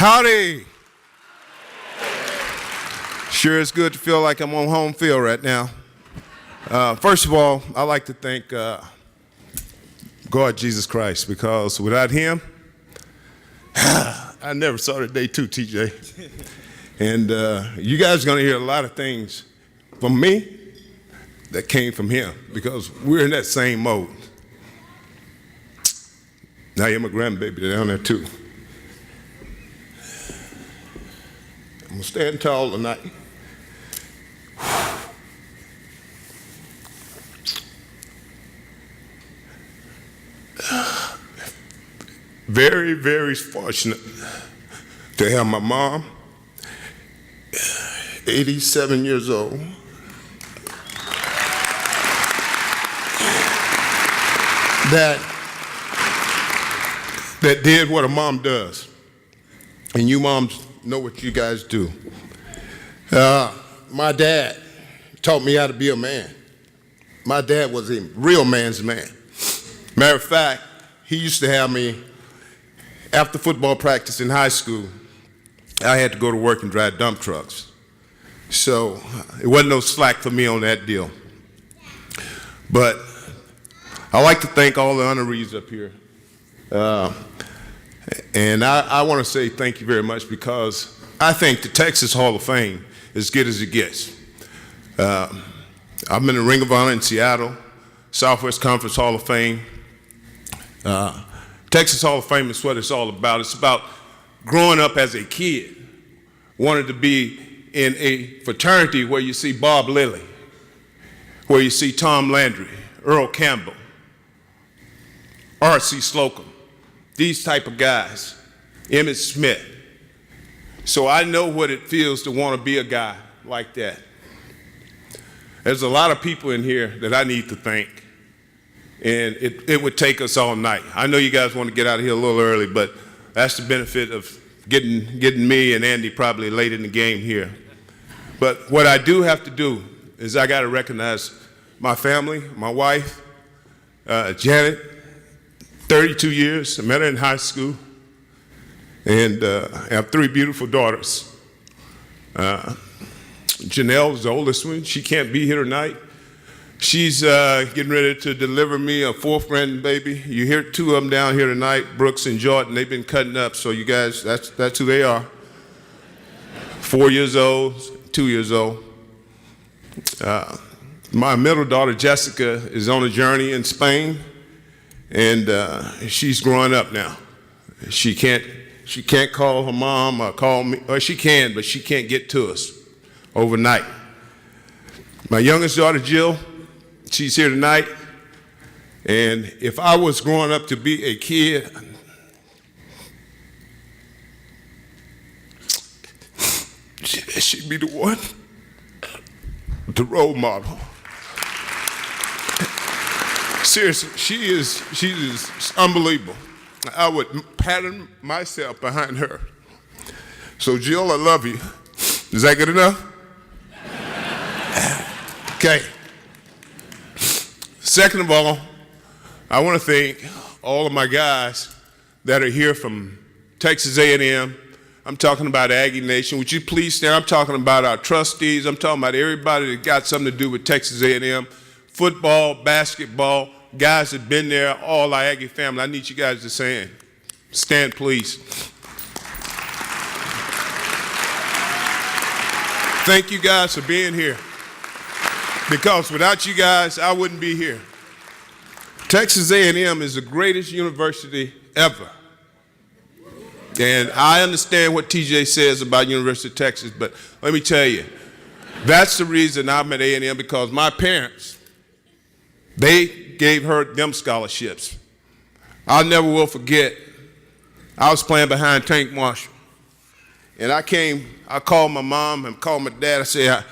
Howdy. Sure is good to feel like I'm on home field right now. First of all, I'd like to thank God, Jesus Christ, because without him, I never saw the day too, TJ. And you guys are going to hear a lot of things from me that came from him, because we're in that same mode. Now you're my grandbaby down there too. I'm going to stand tall tonight. Very, very fortunate to have my mom, 87 years old, that did what a mom does. And you moms know what you guys do. My dad taught me how to be a man. My dad was a real man's man. Matter of fact, he used to have me, after football practice in high school, I had to go to work and drive dump trucks. So it wasn't no slack for me on that deal. But I like to thank all the honorees up here. And I want to say thank you very much, because I think the Texas Hall of Fame is as good as it gets. I'm in the Ring of Honor in Seattle, Southwest Conference Hall of Fame. Texas Hall of Fame is what it's all about. It's about growing up as a kid, wanted to be in a fraternity where you see Bob Lilly, where you see Tom Landry, Earl Campbell, R.C. Slocum, these type of guys, Emmitt Smith. So I know what it feels to want to be a guy like that. There's a lot of people in here that I need to thank, and it would take us all night. I know you guys want to get out of here a little early, but that's the benefit of getting me and Andy probably late in the game here. But what I do have to do is I got to recognize my family, my wife, Janet, 32 years. I met her in high school, and I have 3 beautiful daughters. Janelle is the oldest one. She can't be here tonight. She's getting ready to deliver me a 4th grandbaby. You hear 2 of them down here tonight, Brooks and Jordan. They've been cutting up, so you guys, that's who they are. 4 years old, 2 years old. My middle daughter, Jessica, is on a journey in Spain, and she's growing up now. She can't call her mom or call me, or she can, but she can't get to us overnight. My youngest daughter, Jill, she's here tonight, and if I was growing up to be a kid, she'd be the one, the role model. Seriously, she is unbelievable. I would pattern myself behind her. So Jill, I love you. Is that good enough? Okay. Second of all, I want to thank all of my guys that are here from Texas A&M. I'm talking about Aggie Nation. Would you please stand? I'm talking about our trustees. I'm talking about everybody that got something to do with Texas A&M. Football, basketball, guys that been there, all our Aggie family. I need you guys to stand. Stand, please. Thank you guys for being here, because without you guys, I wouldn't be here. Texas A&M is the greatest university ever. And I understand what TJ says about University of Texas, but let me tell you, that's the reason I'm at A&M, because my parents, they gave them scholarships. I never will forget, I was playing behind Tank Marshall. And I called my mom and called my dad. I said,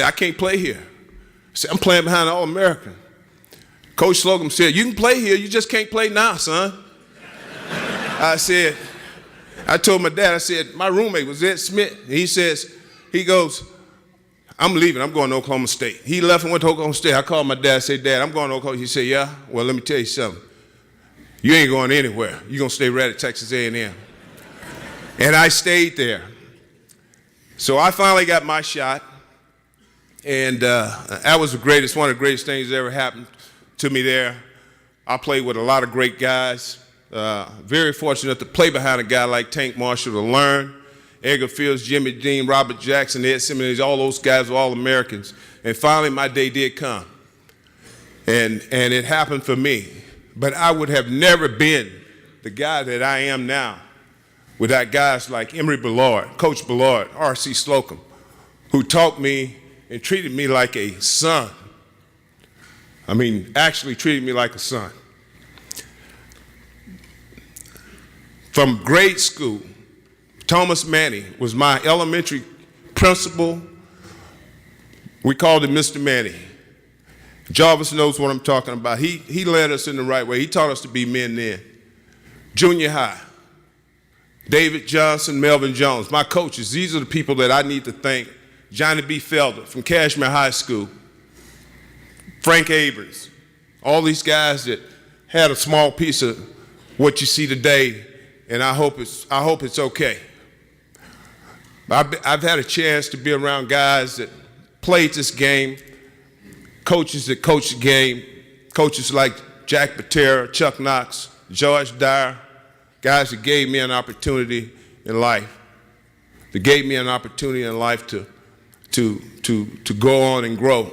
I can't play here. I said, I'm playing behind an All-American. Coach Slocum said, you can play here, you just can't play now, son. I told my dad, I said, my roommate was Ed Smith. He goes, I'm leaving, I'm going to Oklahoma State. He left and went to Oklahoma State. I called my dad, I said, Dad, I'm going to Oklahoma. He said, yeah, well, let me tell you something. You ain't going anywhere. You're going to stay right at Texas A&M. And I stayed there. So I finally got my shot, and that was one of the greatest things that ever happened to me there. I played with a lot of great guys. Very fortunate to play behind a guy like Tank Marshall to learn. Edgar Fields, Jimmy Dean, Robert Jackson, Ed Simmons, all those guys were all Americans. And finally my day did come. And it happened for me. But I would have never been the guy that I am now without guys like Emory Ballard, Coach Ballard, R.C. Slocum, who taught me and treated me like a son. I mean, actually treated me like a son. From grade school, Thomas Manny was my elementary principal. We called him Mr. Manny. Jarvis knows what I'm talking about. He led us in the right way. He taught us to be men then. Junior high, David Johnson, Melvin Jones, my coaches. These are the people that I need to thank. Johnny B. Felder from Cashmere High School, Frank Abrams, all these guys that had a small piece of what you see today, and I hope it's okay. I've had a chance to be around guys that played this game, coaches that coached the game, coaches like Jack Patera, Chuck Knox, George Dyer, guys that gave me an opportunity in life. They gave me an opportunity in life to go on and grow.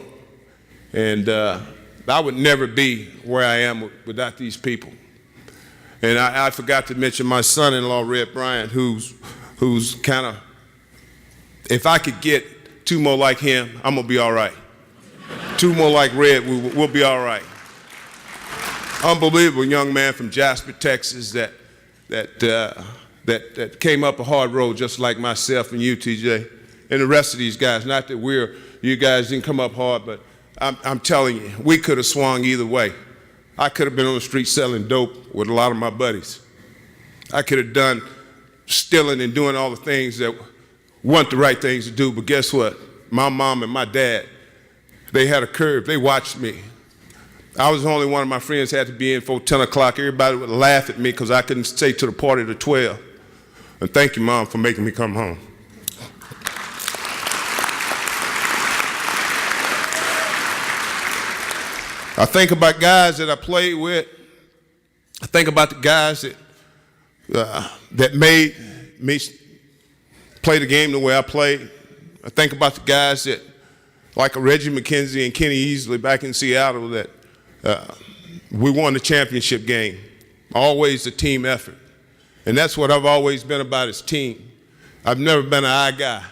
And I would never be where I am without these people. And I forgot to mention my son-in-law, Red Bryant, who's kind of, if I could get two more like him, I'm gonna be all right. Two more like Red, we'll be all right. Unbelievable young man from Jasper, Texas that came up a hard road just like myself and you, TJ, and the rest of these guys. Not that you guys didn't come up hard, but I'm telling you, we could have swung either way. I could have been on the street selling dope with a lot of my buddies. I could have done stealing and doing all the things that weren't the right things to do, but guess what? My mom and my dad, they had a curve. They watched me. I was the only one of my friends had to be in for 10 o'clock. Everybody would laugh at me because I couldn't stay to the party till 12. And thank you, Mom, for making me come home. I think about guys that I played with. I think about the guys that made me play the game the way I played. I think about the guys that, like a Reggie McKenzie and Kenny Easley back in Seattle, that we won the championship game. Always a team effort. And that's what I've always been about, is team. I've never been an I guy.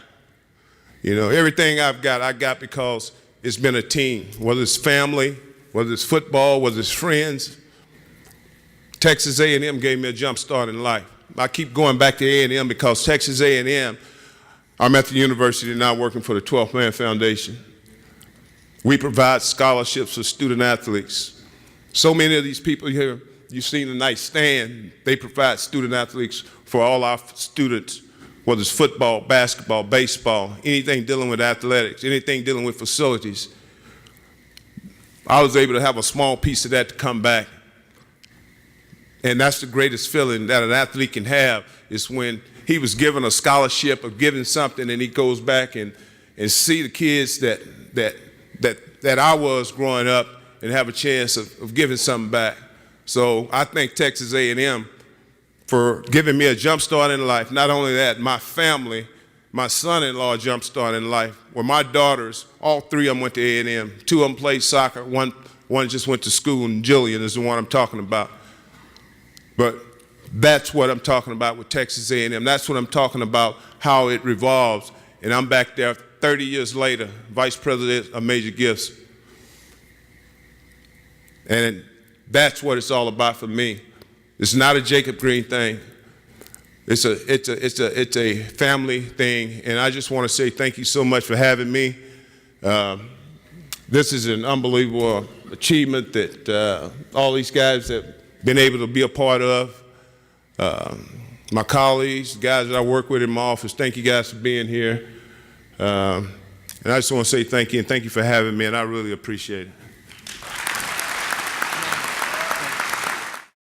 You know, everything I got because it's been a team, whether it's family, whether it's football, whether it's friends. Texas A&M gave me a jump start in life. I keep going back to A&M because Texas A&M, I'm at the university now working for the 12th Man Foundation. We provide scholarships for student athletes. So many of these people here you've seen tonight stand, they provide student athletes for all our students, whether it's football, basketball, baseball, anything dealing with athletics, anything dealing with facilities. I was able to have a small piece of that to come back. And that's the greatest feeling that an athlete can have, is when he was given a scholarship or given something and he goes back and see the kids that I was growing up and have a chance of giving something back. So I thank Texas A&M for giving me a jump start in life. Not only that, my family, my son-in-law jump start in life, where my daughters, all three of them went to A&M. Two of them played soccer, one just went to school, and Jillian is the one I'm talking about. But that's what I'm talking about with Texas A&M. That's what I'm talking about, how it revolves. And I'm back there 30 years later, Vice President of Major Gifts. And that's what it's all about for me. It's not a Jacob Green thing. It's a family thing, and I just want to say thank you so much for having me. This is an unbelievable achievement that all these guys have been able to be a part of. My colleagues, the guys that I work with in my office, thank you guys for being here. And I just want to say thank you, and thank you for having me, and I really appreciate it.